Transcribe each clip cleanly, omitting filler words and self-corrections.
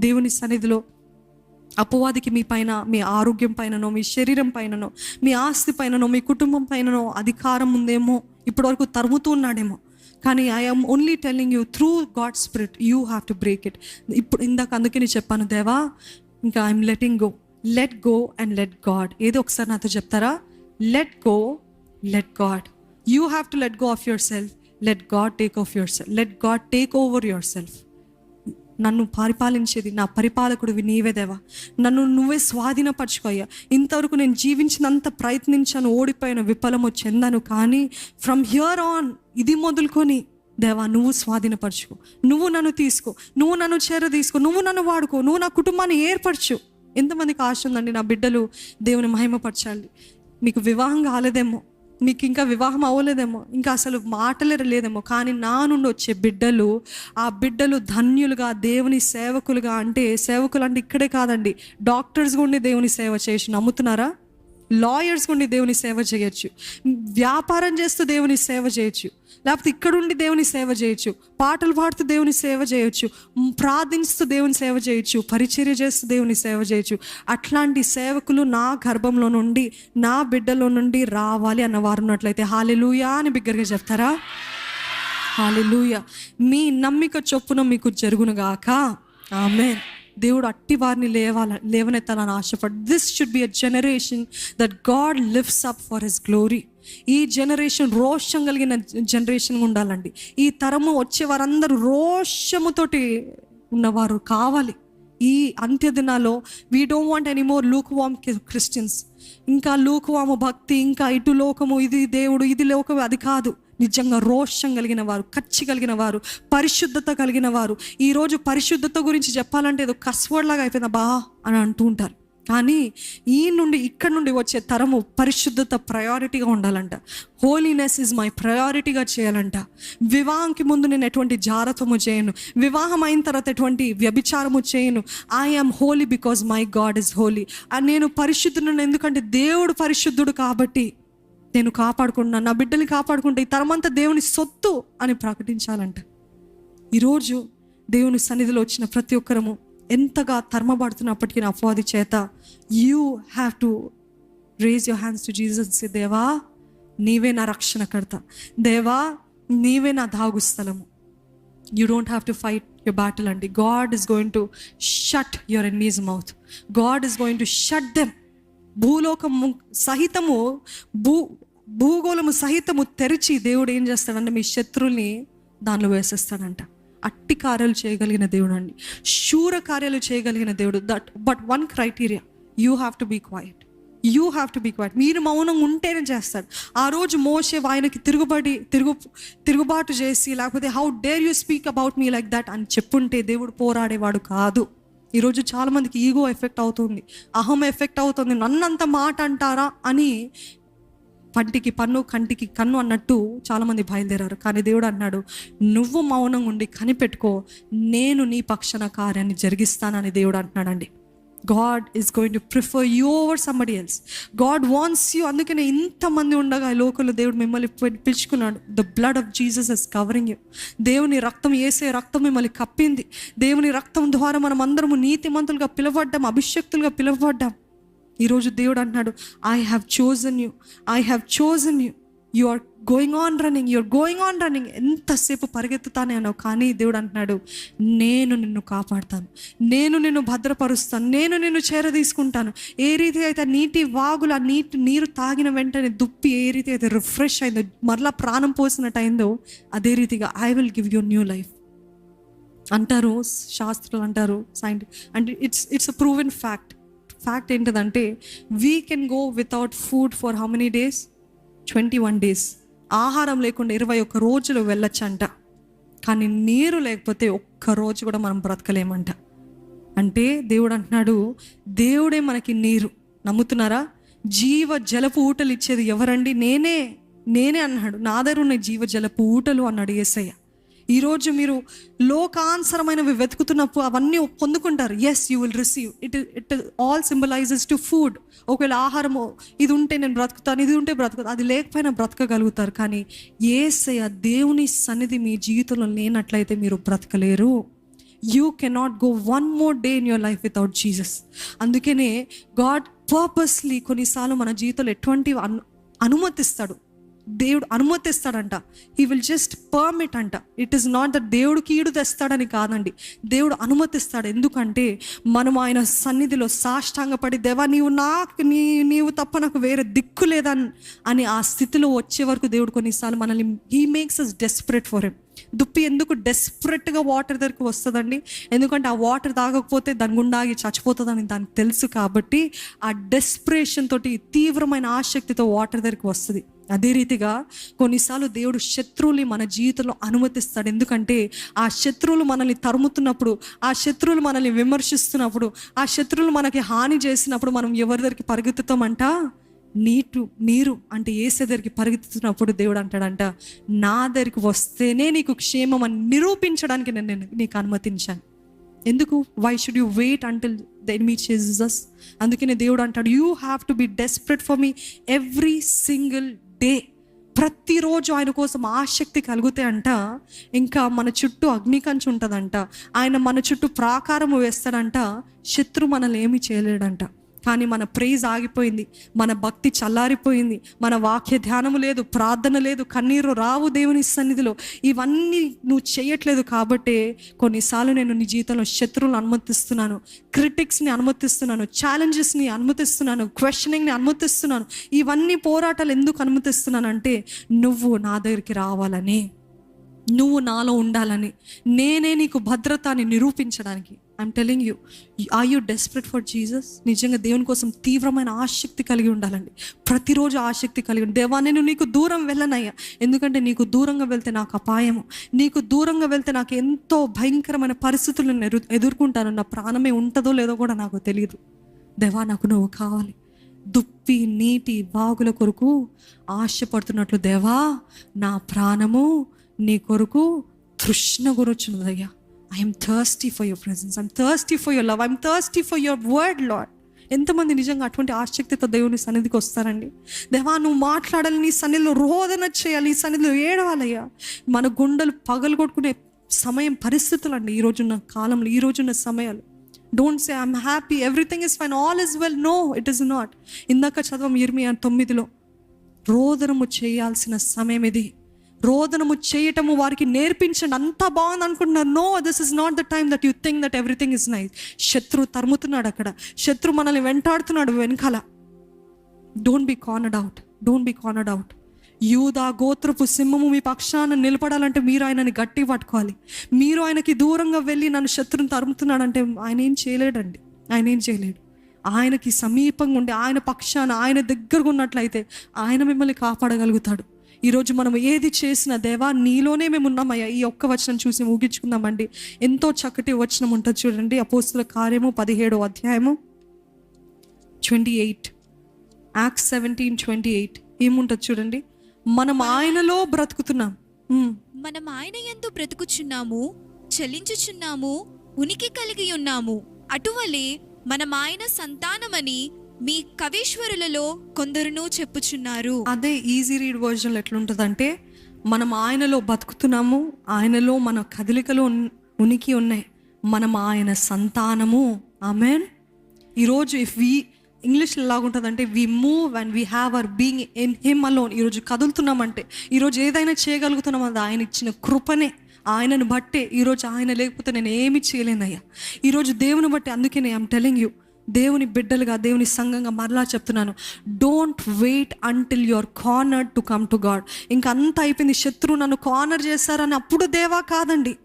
దేవుని సన్నిధిలో అపవాదికి మీ పైన, మీ ఆరోగ్యం పైననో, మీ శరీరం పైననో, మీ ఆస్తి పైననో, మీ కుటుంబం పైననో అధికారం ఉందేమో, ఇప్పటివరకు తరుముతూ ఉన్నాడేమో. కానీ I am only telling you through God spirit you have to break it. ఇప్పుడు ఇందాక అందుకే నేను చెప్పాను, దేవా ఇంకా I'm letting go, let go and let God. ఏదో ఒకసారి నాతో చెప్తారా? Let go, let God. You have to let go of yourself, let God take of yourself, let God take over yourself. నన్ను పరిపాలించేది నా పరిపాలకుడివి నీవే దేవా, నన్ను నువ్వే స్వాధీనపరచుకోయ్యా. ఇంతవరకు నేను జీవించినంత ప్రయత్నించాను, ఓడిపోయిన, విఫలము చెందాను. కానీ ఫ్రమ్ హియర్ ఆన్, ఇది మొదలుకొని దేవా నువ్వు స్వాధీనపరచుకో, నువ్వు నన్ను తీసుకో, నువ్వు నన్ను తీసుకో, నువ్వు నన్ను వాడుకో, నువ్వు నా కుటుంబాన్ని ఏర్పరచు. ఎంతమందికి ఆశ ఉందండి నా బిడ్డలు దేవుని మహిమపరచాలి? మీకు వివాహం కాలేదేమో, మీకు ఇంకా వివాహం అవ్వలేదేమో, ఇంకా అసలు మాటలే లేదేమో, కానీ నా నుండి వచ్చే బిడ్డలు, ఆ బిడ్డలు ధన్యులుగా దేవుని సేవకులుగా, అంటే సేవకులు అంటే ఇక్కడే కాదండి, డాక్టర్స్ ఉండి దేవుని సేవ చేయొచ్చు, నమ్ముతున్నారా? లాయర్స్ ఉండి దేవుని సేవ చేయొచ్చు, వ్యాపారం చేస్తూ దేవుని సేవ చేయొచ్చు, లేకపోతే ఇక్కడుండి దేవుని సేవ చేయొచ్చు, పాటలు పాడుతూ దేవుని సేవ చేయొచ్చు, ప్రార్థిస్తూ దేవుని సేవ చేయొచ్చు, పరిచర్య చేస్తూ దేవుని సేవ చేయొచ్చు. అట్లాంటి సేవకులు నా గర్భంలో నుండి, నా బిడ్డలో నుండి రావాలి అన్నవారు ఉన్నట్లయితే హల్లెలూయా అని బిగ్గరగా చెప్తారా? హల్లెలూయా. మీ నమ్మిక చొప్పున మీకు జరుగునుగాక. ఆమేన్. దేవుడు అట్టి వారిని లేవనెత్తాలని ఆశపడు. This should be a generation that God lifts up for his glory. ఈ జనరేషన్ రోషం కలిగిన జనరేషన్ ఉండాలండి. ఈ తరము వచ్చే వారందరూ రోషముతోటి ఉన్నవారు కావాలి. ఈ అంత్య దినాల్లో we don't want any more Luke warm Christians. ఇంకా లూక్ వాము భక్తి, ఇంకా ఇటు లోకము, ఇది దేవుడు, ఇది లోకము, అది కాదు. నిజంగా రోషం కలిగిన వారు, కచ్చి కలిగిన వారు, పరిశుద్ధత కలిగిన వారు. ఈరోజు పరిశుద్ధత గురించి చెప్పాలంటే ఏదో కస్వర్డ్లాగా అయిపోయిందా బా అని అంటూ ఉంటారు. కానీ ఇక్కడ నుండి వచ్చే తరము పరిశుద్ధత ప్రయారిటీగా ఉండాలంట. హోలీనెస్ ఇస్ మై ప్రయారిటీగా చేయాలంట. వివాహంకి ముందు నేను ఎటువంటి జారత్వము చేయను, వివాహం అయిన తర్వాత ఎటువంటి వ్యభిచారము చేయను. I am holy because my God is holy. నేను పరిశుద్ధులను, ఎందుకంటే దేవుడు పరిశుద్ధుడు కాబట్టి నేను కాపాడుకుంటున్నాను, నా బిడ్డని కాపాడుకుంటే ఈ తరమంతా దేవుని సొత్తు అని ప్రకటించాలంట. ఈరోజు దేవుని సన్నిధిలో వచ్చిన ప్రతి ఒక్కరము ఎంతగా తరమబడుతున్నప్పటికీ నా అపవాది చేత, you have to raise your hands to Jesus. దేవా నీవే నా రక్షణకర్త, దేవా నీవే నా దాగు స్థలము. You don't have to fight your battle అండి. God is going to shut your enemies mouth. God is going to shut them. భూలోకము సహితము, భూగోళము సహితము తెరిచి దేవుడు ఏం చేస్తాడంటే మీ శత్రుల్ని దానిలో వేసేస్తాడంట. అట్టి కార్యాలు చేయగలిగిన దేవుడు అండి, శూర కార్యాలు చేయగలిగిన దేవుడు. But one criteria, you have to be quiet. You have to be quiet. మీరు మౌనం ఉంటేనే చేస్తాడు. ఆ రోజు మోషే ఆయనకి తిరుగుబాటు చేసి, లేకపోతే how dare you speak about me like that అని చెప్పుంటే దేవుడు పోరాడేవాడు కాదు. ఈరోజు చాలామందికి ఈగో ఎఫెక్ట్ అవుతుంది, అహం ఎఫెక్ట్ అవుతుంది. నన్నంత మాట అంటారా అని పంటికి పన్ను, కంటికి కన్ను అన్నట్టు చాలామంది బయలుదేరారు. కానీ దేవుడు అన్నాడు, నువ్వు మౌనంగా ఉండి కనిపెట్టుకో, నేను నీ పక్షాన కార్యాన్ని జరిగిస్తానని దేవుడు అంటున్నాడండి. God is going to prefer you over somebody else. God wants you. అందుకనే ఇంతమంది ఉండగా లోకంలో దేవుడు మిమ్మల్ని పిలుచుకున్నాడు. The blood of Jesus is covering you. దేవుని రక్తం, యేసే రక్తం మిమ్మల్ని కప్పింది. దేవుని రక్తం ద్వారా మనం అందరము నీతిమంతులుగా పిలువబడ్డాం, అభిషక్తులుగా పిలువబడ్డాం. ఈరోజు దేవుడు అంటున్నాడు, I have chosen you, I have chosen you. You are going on running, you're going on running. ఎంతసేపు పరిగెత్తుతానే అన్నావు, కానీ దేవుడు అంటున్నాడు, నేను నిన్ను కాపాడుతాను, నేను నిన్ను భద్రపరుస్తాను, నేను నిన్ను తీసుకుంటాను. ఏ రీతి అయితే నీటి వాగుల నీరు తాగిన వెంటనే దుప్పి ఏ రీతి అయితే రిఫ్రెష్ అయిందో, మరలా ప్రాణం పోసినట్టు అయిందో, అదే రీతిగా I will give you new life అంటారు శాస్త్రులు, అంటారు scientist. And it's a proven fact ఏంటిదంటే, we can go without food for how many days? 21 days. ఆహారం లేకుండా 21 రోజులు వెళ్ళొచ్చంట. కానీ నీరు లేకపోతే ఒక్క రోజు కూడా మనం బ్రతకలేమంట. అంటే దేవుడు అంటున్నాడు, దేవుడే మనకి నీరు. నమ్ముతున్నారా? జీవ జలపు ఊటలు ఇచ్చేది ఎవరండి? నేనే అన్నాడు. నా దగ్గర ఉన్న జీవ జలపు ఊటలు అన్నాడు యేసయ్య. ఈరోజు మీరు లోకానుసరమైనవి వెతుకుతున్నప్పుడు అవన్నీ పొందుకుంటారు. Yes, you will receive it all symbolises to food. ఒకవేళ ఆహారము ఇది ఉంటే నేను బ్రతుకుతాను, ఇది ఉంటే బ్రతుకుతాను, అది లేకపోయినా బ్రతకగలుగుతారు. కానీ యేసయ్య దేవుని సన్నిధి మీ జీవితంలో లేనట్లయితే మీరు బ్రతకలేరు. You cannot go one more day in your life without Jesus. అందుకనే గాడ్ పర్పస్లీ కొన్నిసార్లు మన జీవితంలో ఎటువంటి అనుమతిస్తాడు, దేవుడు అనుమతిస్తాడంట. హీ విల్ జస్ట్ పర్మిట్ అంట. ఇట్ ఈస్ నాట్ దట్ దేవుడు కీడు తెస్తాడని కాదండి, దేవుడు అనుమతిస్తాడు. ఎందుకంటే మనం ఆయన సన్నిధిలో సాష్టాంగపడి, దేవా నీవు తప్ప నాకు వేరే దిక్కు లేదా అని ఆ స్థితిలో వచ్చే వరకు దేవుడు కొన్నిసార్లు మనల్ని he makes us desperate for him. దుప్పి ఎందుకు డెస్పరేట్గా వాటర్ దగ్గరికి వస్తుందండి? ఎందుకంటే ఆ వాటర్ తాగకపోతే దాని గుండాగి చచ్చిపోతుందని దానికి తెలుసు. కాబట్టి ఆ డెస్పరేషన్ తోటి తీవ్రమైన ఆసక్తితో వాటర్ దగ్గరికి వస్తుంది. అదే రీతిగా కొన్నిసార్లు దేవుడు శత్రువుల్ని మన జీవితంలో అనుమతిస్తాడు. ఎందుకంటే ఆ శత్రువులు మనల్ని తరుముతున్నప్పుడు, ఆ శత్రువులు మనల్ని విమర్శిస్తున్నప్పుడు, ఆ శత్రువులు మనకి హాని చేసినప్పుడు మనం ఎవరి దగ్గరికి పరిగెత్తుతామంట? నీరు అంటే యేసు దగ్గరికి పరిగెత్తుతున్నప్పుడు దేవుడు అంటాడంట, నా దగ్గరికి వస్తేనే నీకు క్షేమం అని నిరూపించడానికి నేను నీకు అనుమతించాను. ఎందుకు? Why should you wait until the enemy chases us? అందుకనే దేవుడు అంటాడు, you have to be desperate for me every single day. ప్రతిరోజు ఆయన కోసం ఆసక్తి కలిగితే అంట, ఇంకా మన చుట్టూ అగ్నికంచు ఉంటుందంట, ఆయన మన చుట్టూ ప్రాకారము వేస్తాడంట, శత్రు మనల్ని ఏమీ చేయలేడంట. కానీ మన ప్రైజ్ ఆగిపోయింది, మన భక్తి చల్లారిపోయింది, మన వాక్య ధ్యానము లేదు, ప్రార్థన లేదు, కన్నీరు రావు దేవుని సన్నిధిలో. ఇవన్నీ నువ్వు చేయట్లేదు. కాబట్టి కొన్నిసార్లు నేను నీ జీవితంలో శత్రువులను అనుమతిస్తున్నాను, క్రిటిక్స్ని అనుమతిస్తున్నాను, ఛాలెంజెస్ని అనుమతిస్తున్నాను, క్వశ్చనింగ్ని అనుమతిస్తున్నాను. ఇవన్నీ పోరాటాలు ఎందుకు అనుమతిస్తున్నాను అంటే, నువ్వు నా దగ్గరికి రావాలని, నువ్వు నాలో ఉండాలని, నేనే నీకు భద్రత అని నిరూపించడానికి. I'm telling you, are you desperate for Jesus? నిజంగా దేవుని కోసం తీవ్రమైన ఆసక్తి కలిగి ఉండాలండి. ప్రతిరోజు ఆసక్తి కలిగి ఉండి, దేవా నేను నీకు దూరం వెళ్ళనయ్యా, ఎందుకంటే నీకు దూరంగా వెళ్తే నాకు అపాయము, నీకు దూరంగా వెళ్తే నాకు ఎంతో భయంకరమైన పరిస్థితులను ఎదుర్కొంటాను, నా ప్రాణమే ఉంటుందో లేదో కూడా నాకు తెలియదు. దేవా నాకు నువ్వు కావాలి. దుప్పి నీటి వాగుల కొరకు ఆశపడుతున్నట్లు, దేవా నా ప్రాణము నీ కొరకు తృష్ణ గురుచున్నదయ్యా. I'm thirsty for your presence, I'm thirsty for your love, I'm thirsty for your word Lord. ఎంతమంది నిజంగా అటువంటి ఆసక్తితో దేవుని సన్నిధికి వస్తారండి? దేవా నువ్వు మాట్లాడాలి, నీ సన్నిధిలో రోదన చేయాలి, నీ సన్నిధిలో ఏడవాలయ్యా. మన గుండెలు పగలు కొట్టుకునే సమయం, పరిస్థితులు అండి ఈరోజున్న కాలంలో, ఈరోజున్న సమయాలు. Don't say I'm happy, everything is fine, all is well. No, it is not. ఇందాక చదవం ఇర్మియా 9లో, రోదనము చేయాల్సిన సమయం ఇది. రోదనము చేయటము వారికి నేర్పించండి. అంతా బాగుంది అనుకుంటున్నారు. No, this is not the time that you think that everything is nice. శత్రు తరుముతున్నాడు, అక్కడ శత్రు మనల్ని వెంటాడుతున్నాడు వెనకాల. Don't be cornered out, don't be cornered out. యూదా గోత్రపు సింహము మీ పక్షాన నిలబడాలంటే మీరు ఆయనని గట్టి పట్టుకోవాలి. మీరు ఆయనకి దూరంగా వెళ్ళి నన్ను శత్రుని తరుముతున్నాడంటే ఆయన ఏం చేయలేడండి, ఆయన ఏం చేయలేడు. ఆయనకి సమీపంగా ఉండి ఆయన పక్షాన ఆయన దగ్గరగా ఉన్నట్లయితే ఆయన మిమ్మల్ని కాపాడగలుగుతాడు. ఈరోజు మనం ఏది చేసినా, దేవా నీలోనే మేము ఉన్నామయ్యా. ఈ ఒక్క వచనం చూసి ముగించుకుందామండి. ఎంతో చక్కటి వచనం ఉంటుంది చూడండి, అపోస్తుల కార్యము 17వ అధ్యాయము 28, Acts 17:28 ఏముంటుంది చూడండి. మనం ఆయనలో బ్రతుకుతున్నాం, మనం ఆయన యందు బ్రతుకుచున్నాము, చలించుచున్నాము, ఉనికి కలిగి ఉన్నాము. అటువలే మనం ఆయన సంతానమని మీ కవీశ్వరులలో కొందరును చెప్పుచున్నారు. అదే ఈజీ రీడ్ వర్జన్లో ఎట్లుంటుందంటే, మనం ఆయనలో బతుకుతున్నాము, ఆయనలో మన కదలికలు ఉనికి ఉన్నాయి, మనం ఆయన సంతానము. ఆమెన్. ఈరోజు ఇఫ్ వి ఇంగ్లీష్లో ఎలాగుంటుందంటే, we move and we have our being in him alone. ఈరోజు కదులుతున్నామంటే, ఈరోజు ఏదైనా చేయగలుగుతున్నాం అది ఆయన ఇచ్చిన కృపనే, ఆయనను బట్టే. ఈరోజు ఆయన లేకపోతే నేను ఏమి చేయలేనయ్యా. ఈరోజు దేవుని బట్టి. అందుకనే ఐఎమ్ టెలింగ్ యూ, దేవుని బిడ్డలుగా, దేవుని సంఘంగా మరలా చెప్తున్నాను, don't wait until you are cornered to come to God. ఇంకా అంతా అయిపోయింది, శత్రువు నన్ను కార్నర్ చేశారని అప్పుడు దేవా కాదండి.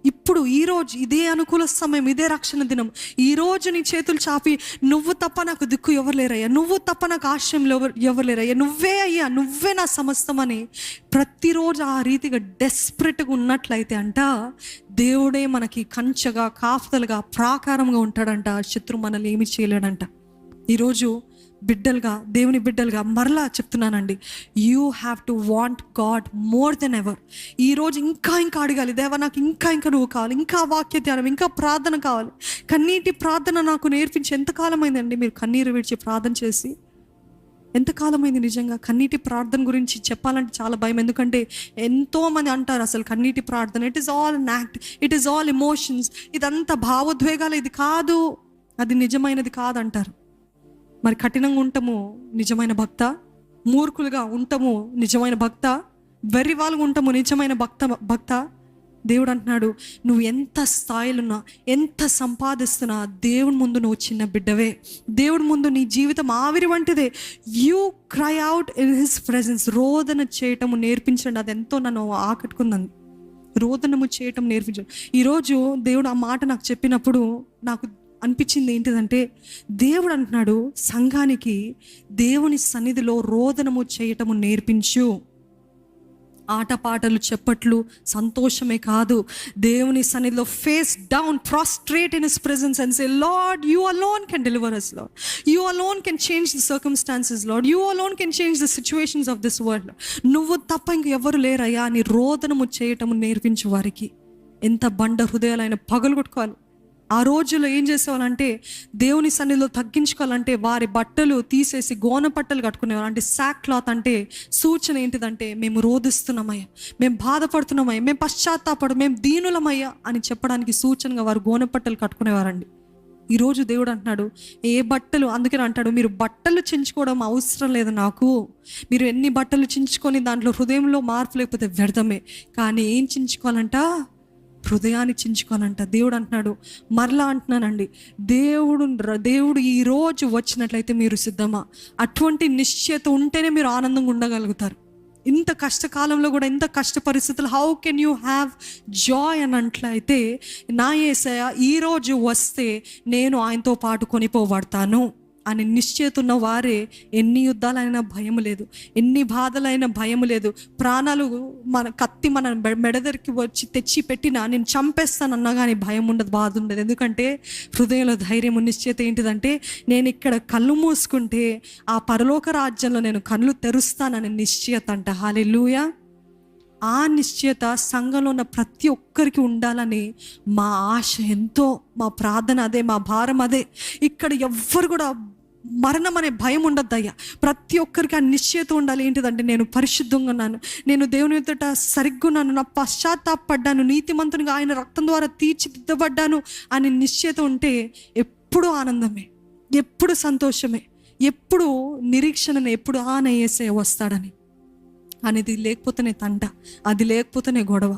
ఇప్పుడు ఈరోజు ఇదే అనుకూల సమయం, ఇదే రక్షణ దినం. ఈరోజు నీ చేతులు చాపి, నువ్వు తప్ప నాకు దిక్కు ఎవరు లేరయ్యా, నువ్వు తప్ప నాకు ఆశ్రయంలో ఎవరు లేరయ్యా, నువ్వే అయ్యా, నువ్వే నా సమస్తం అని ప్రతిరోజు ఆ రీతిగా డెస్పరేట్గా ఉన్నట్లయితే అంట, దేవుడే మనకి కంచగా, కాపుదలుగా, ప్రాకారంగా ఉంటాడంట. శత్రు మనల్ని ఏమి చేయలేడంట. ఈరోజు బిడ్డలుగా, దేవుని బిడ్డలుగా మరలా చెప్తున్నానండి, you have to want God more than ever. ఈరోజు ఇంకా అడగాలి, దేవా నాకు ఇంకా నువ్వు కావాలి, ఇంకా వాక్య ధ్యానం, ఇంకా ప్రార్థన కావాలి. కన్నీటి ప్రార్థన నాకు నేర్పించి ఎంతకాలం అయిందండి మీరు కన్నీరు విడిచి ప్రార్థన చేసి? ఎంతకాలమైంది నిజంగా కన్నీటి ప్రార్థన గురించి చెప్పాలంటే చాలా భయం. ఎందుకంటే ఎంతోమంది అంటారు అసలు కన్నీటి ప్రార్థన it is all an act, it is all emotions, ఇదంతా భావోద్వేగాలు, ఇది కాదు, అది నిజమైనది కాదంటారు. మరి కఠినంగా ఉంటాము నిజమైన భక్త, మూర్ఖులుగా ఉంటాము నిజమైన భక్త, వెర్రివాళ్ళుగా ఉంటాము నిజమైన భక్త. దేవుడు అంటున్నాడు, నువ్వు ఎంత స్థాయిలున్నా, ఎంత సంపాదిస్తున్నా, దేవుడి ముందు నువ్వు చిన్న బిడ్డవే. దేవుడి ముందు నీ జీవితం ఆవిరి వంటిదే. You cry out in his presence. రోదన చేయటము నేర్పించండి. అది ఎంతో నన్ను ఆకట్టుకుందండి. రోదనము చేయటం నేర్పించండి. ఈరోజు దేవుడు ఆ మాట నాకు చెప్పినప్పుడు నాకు అనిపించింది ఏంటిదంటే, దేవుడు అంటున్నాడు సంఘానికి దేవుని సన్నిధిలో రోదనము చేయటము నేర్పించు. ఆటపాటలు, చెప్పట్లు, సంతోషమే కాదు, దేవుని సన్నిధిలో face down, prostrate in his presence and say, lord you alone can deliver us, lord you alone can change the circumstances, lord you alone can change the situations of this world. నువ్వు తప్ప ఇంక ఎవరు లేరయ్యా అని రోదనము చేయటము నేర్పించు వారికి. ఎంత బండ హృదయాలైన పగలు కొట్టుకోవాలి. ఆ రోజుల్లో ఏం చేసేవాళ్ళంటే, దేవుని సన్నిధిలో తగ్గించుకోవాలంటే వారి బట్టలు తీసేసి గోన పట్టలు కట్టుకునేవారు. అంటే సాక్ క్లాత్ అంటే సూచన ఏంటిదంటే, మేము రోధిస్తున్నామయ్యా, మేము బాధపడుతున్నామయ్యా, మేము పశ్చాత్తాపడు, మేము దీనులమయ్యా అని చెప్పడానికి సూచనగా వారు గోన పట్టలు కట్టుకునేవారండి. ఈరోజు దేవుడు అంటున్నాడు, ఏ బట్టలు, అందుకని అంటాడు, మీరు బట్టలు చించుకోవడం అవసరం లేదు నాకు. మీరు ఎన్ని బట్టలు చించుకొని దాంట్లో హృదయంలో మార్పు లేకపోతే వ్యర్థమే. కానీ ఏం చించుకోవాలంట? హృదయాన్ని చించుకోవాలంట. దేవుడు అంటున్నాడు, మరలా అంటున్నానండి, దేవుడు ఈరోజు వచ్చినట్లయితే మీరు సిద్ధమా? అటువంటి నిశ్చయత ఉంటేనే మీరు ఆనందంగా ఉండగలుగుతారు. ఇంత కష్టకాలంలో కూడా, ఇంత కష్ట పరిస్థితులు, how can you have Joy అని అట్లయితే, నా యేసయ్య ఈరోజు వస్తే నేను ఆయనతో పాటు కొనిపోబడతాను అని నిశ్చయిత ఉన్న వారే ఎన్ని యుద్ధాలైనా భయం లేదు, ఎన్ని బాధలైనా భయం లేదు. ప్రాణాలు మన కత్తి మన మెడదరికి వచ్చి తెచ్చి పెట్టినా నేను చంపేస్తానన్నా కానీ భయం ఉండదు, బాధ ఉండదు. ఎందుకంటే హృదయంలో ధైర్యం, నిశ్చయిత ఏంటిదంటే, నేను ఇక్కడ కళ్ళు మూసుకుంటే ఆ పరలోక రాజ్యంలో నేను కళ్ళు తెరుస్తానని నిశ్చయత అంట. హల్లెలూయా. ఆ నిశ్చయత సంఘంలో ఉన్న ప్రతి ఒక్కరికి ఉండాలని మా ఆశ ఎంతో, మా ప్రార్థన అదే, మా భారం అదే. ఇక్కడ ఎవ్వరు కూడా మరణం అనే భయం ఉండద్దయ్యా. ప్రతి ఒక్కరికి ఆ నిశ్చయత ఉండాలి. ఏంటిదంటే, నేను పరిశుద్ధంగా ఉన్నాను, నేను దేవుని ఎదుట సరిగ్గా ఉన్నాను, నా పశ్చాత్తాపడ్డాను, నీతిమంతునిగా ఆయన రక్తం ద్వారా తీర్చిదిద్దబడ్డాను అని నిశ్చయత ఉంటే ఎప్పుడు ఆనందమే, ఎప్పుడు సంతోషమే, ఎప్పుడు నిరీక్షణనే, ఎప్పుడు యేసయ్య వస్తాడని. అనేది లేకపోతేనే తంట, అది లేకపోతేనే గొడవ.